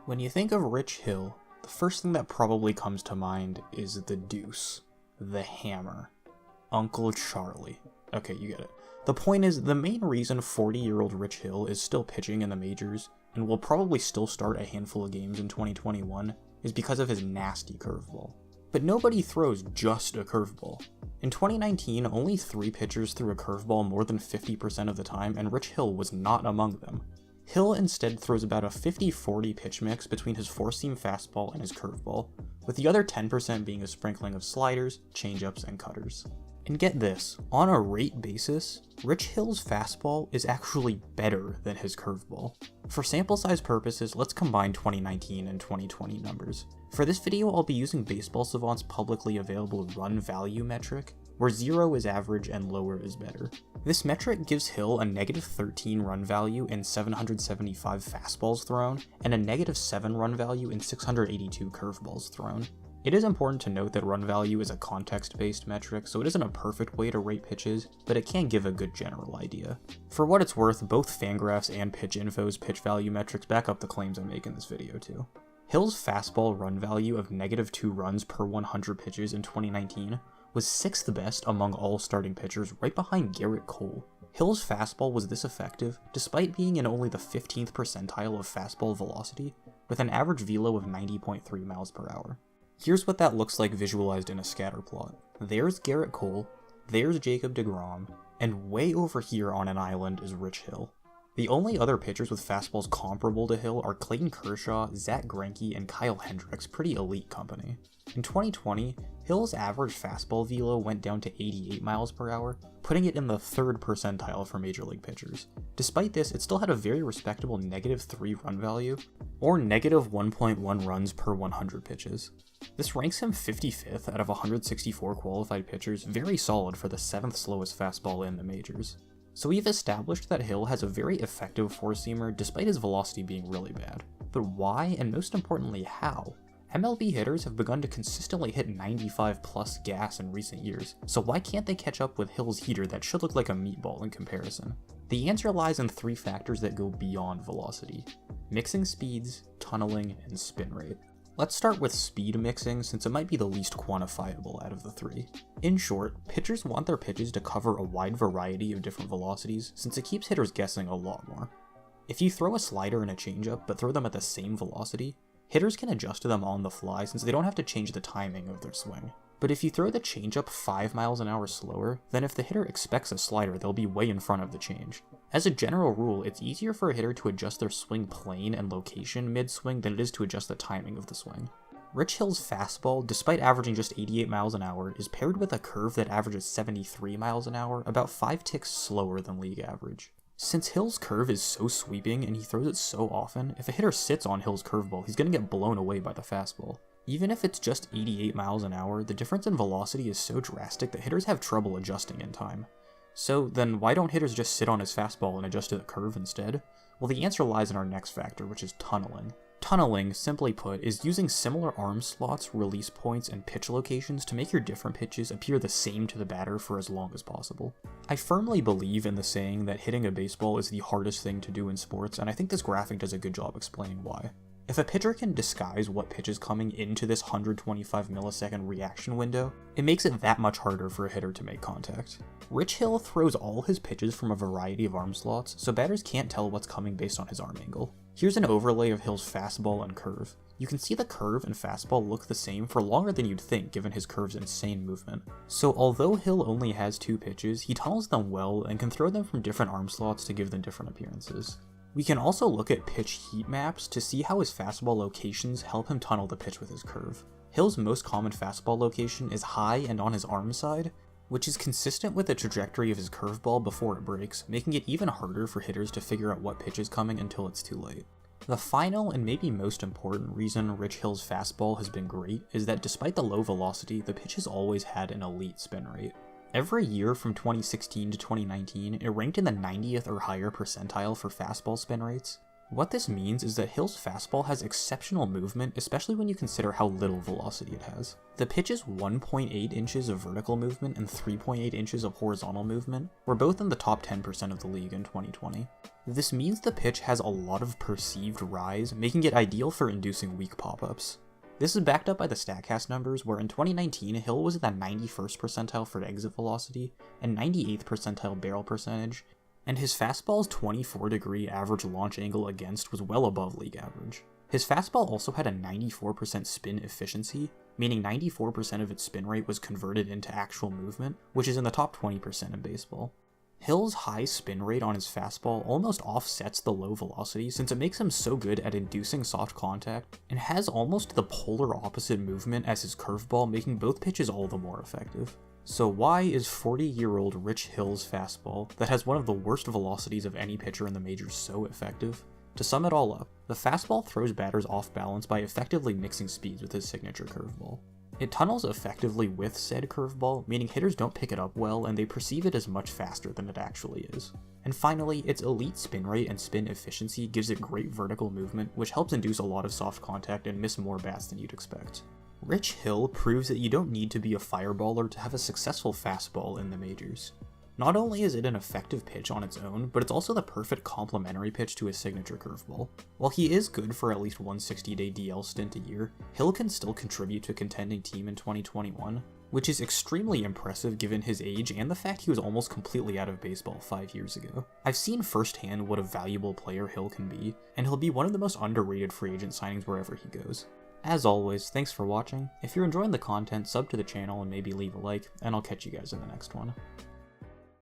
When you think of Rich Hill, the first thing that probably comes to mind is the deuce, the hammer, Uncle Charlie. Okay, you get it. The point is, the main reason 40-year-old Rich Hill is still pitching in the majors, and will probably still start a handful of games in 2021, is because of his nasty curveball. But nobody throws just a curveball. In 2019, only 3 pitchers threw a curveball more than 50% of the time, and Rich Hill was not among them. Hill instead throws about a 50-40 pitch mix between his four-seam fastball and his curveball, with the other 10% being a sprinkling of sliders, changeups, and cutters. And get this, on a rate basis, Rich Hill's fastball is actually better than his curveball. For sample size purposes, let's combine 2019 and 2020 numbers. For this video, I'll be using Baseball Savant's publicly available run value metric, where 0 is average and lower is better. This metric gives Hill a negative 13 run value in 775 fastballs thrown, and a negative 7 run value in 682 curveballs thrown. It is important to note that run value is a context-based metric, so it isn't a perfect way to rate pitches, but it can give a good general idea. For what it's worth, both Fangraphs and Pitch Info's pitch value metrics back up the claims I make in this video too. Hill's fastball run value of negative 2 runs per 100 pitches in 2019 was 6th best among all starting pitchers, right behind Garrett Cole. Hill's fastball was this effective despite being in only the 15th percentile of fastball velocity, with an average velo of 90.3 miles per hour. Here's what that looks like visualized in a scatter plot. There's Garrett Cole, there's Jacob deGrom, and way over here on an island is Rich Hill. The only other pitchers with fastballs comparable to Hill are Clayton Kershaw, Zach Greinke, and Kyle Hendricks, pretty elite company. In 2020, Hill's average fastball velo went down to 88 miles per hour, putting it in the 3rd percentile for major league pitchers. Despite this, it still had a very respectable negative 3 run value, or negative 1.1 runs per 100 pitches. This ranks him 55th out of 164 qualified pitchers, very solid for the 7th slowest fastball in the majors. So we've established that Hill has a very effective four-seamer despite his velocity being really bad. But why, and most importantly how? MLB hitters have begun to consistently hit 95 plus gas in recent years, so why can't they catch up with Hill's heater that should look like a meatball in comparison? The answer lies in 3 factors that go beyond velocity: mixing speeds, tunneling, and spin rate. Let's start with speed mixing, since it might be the least quantifiable out of the 3. In short, pitchers want their pitches to cover a wide variety of different velocities, since it keeps hitters guessing a lot more. If you throw a slider and a changeup, but throw them at the same velocity, hitters can adjust to them on the fly since they don't have to change the timing of their swing. But if you throw the changeup 5 miles an hour slower, then if the hitter expects a slider, they'll be way in front of the change. As a general rule, it's easier for a hitter to adjust their swing plane and location mid-swing than it is to adjust the timing of the swing. Rich Hill's fastball, despite averaging just 88 miles an hour, is paired with a curve that averages 73 miles an hour, about 5 ticks slower than league average. Since Hill's curve is so sweeping and he throws it so often, if a hitter sits on Hill's curveball, he's going to get blown away by the fastball. Even if it's just 88 miles an hour, the difference in velocity is so drastic that hitters have trouble adjusting in time. So then why don't hitters just sit on his fastball and adjust to the curve instead? Well, the answer lies in our next factor, which is tunneling. Tunneling, simply put, is using similar arm slots, release points, and pitch locations to make your different pitches appear the same to the batter for as long as possible. I firmly believe in the saying that hitting a baseball is the hardest thing to do in sports, and I think this graphic does a good job explaining why. If a pitcher can disguise what pitch is coming into this 125 millisecond reaction window, it makes it that much harder for a hitter to make contact. Rich Hill throws all his pitches from a variety of arm slots, so batters can't tell what's coming based on his arm angle. Here's an overlay of Hill's fastball and curve. You can see the curve and fastball look the same for longer than you'd think given his curve's insane movement. So although Hill only has 2 pitches, he tunnels them well and can throw them from different arm slots to give them different appearances. We can also look at pitch heat maps to see how his fastball locations help him tunnel the pitch with his curve. Hill's most common fastball location is high and on his arm side, which is consistent with the trajectory of his curveball before it breaks, making it even harder for hitters to figure out what pitch is coming until it's too late. The final and maybe most important reason Rich Hill's fastball has been great is that despite the low velocity, the pitch has always had an elite spin rate. Every year from 2016 to 2019, it ranked in the 90th or higher percentile for fastball spin rates. What this means is that Hill's fastball has exceptional movement, especially when you consider how little velocity it has. The pitch's 1.8 inches of vertical movement and 3.8 inches of horizontal movement were both in the top 10% of the league in 2020. This means the pitch has a lot of perceived rise, making it ideal for inducing weak pop-ups. This is backed up by the StatCast numbers, where in 2019, Hill was in the 91st percentile for exit velocity and 98th percentile barrel percentage, and his fastball's 24-degree average launch angle against was well above league average. His fastball also had a 94% spin efficiency, meaning 94% of its spin rate was converted into actual movement, which is in the top 20% in baseball. Hill's high spin rate on his fastball almost offsets the low velocity since it makes him so good at inducing soft contact, and has almost the polar opposite movement as his curveball, making both pitches all the more effective. So why is 40-year-old Rich Hill's fastball, that has one of the worst velocities of any pitcher in the majors, so effective? To sum it all up, the fastball throws batters off balance by effectively mixing speeds with his signature curveball. It tunnels effectively with said curveball, meaning hitters don't pick it up well and they perceive it as much faster than it actually is. And finally, its elite spin rate and spin efficiency gives it great vertical movement, which helps induce a lot of soft contact and miss more bats than you'd expect. Rich Hill proves that you don't need to be a fireballer to have a successful fastball in the majors. Not only is it an effective pitch on its own, but it's also the perfect complementary pitch to his signature curveball. While he is good for at least one 60-day DL stint a year, Hill can still contribute to a contending team in 2021, which is extremely impressive given his age and the fact he was almost completely out of baseball 5 years ago. I've seen firsthand what a valuable player Hill can be, and he'll be one of the most underrated free agent signings wherever he goes. As always, thanks for watching. If you're enjoying the content, sub to the channel and maybe leave a like, and I'll catch you guys in the next one.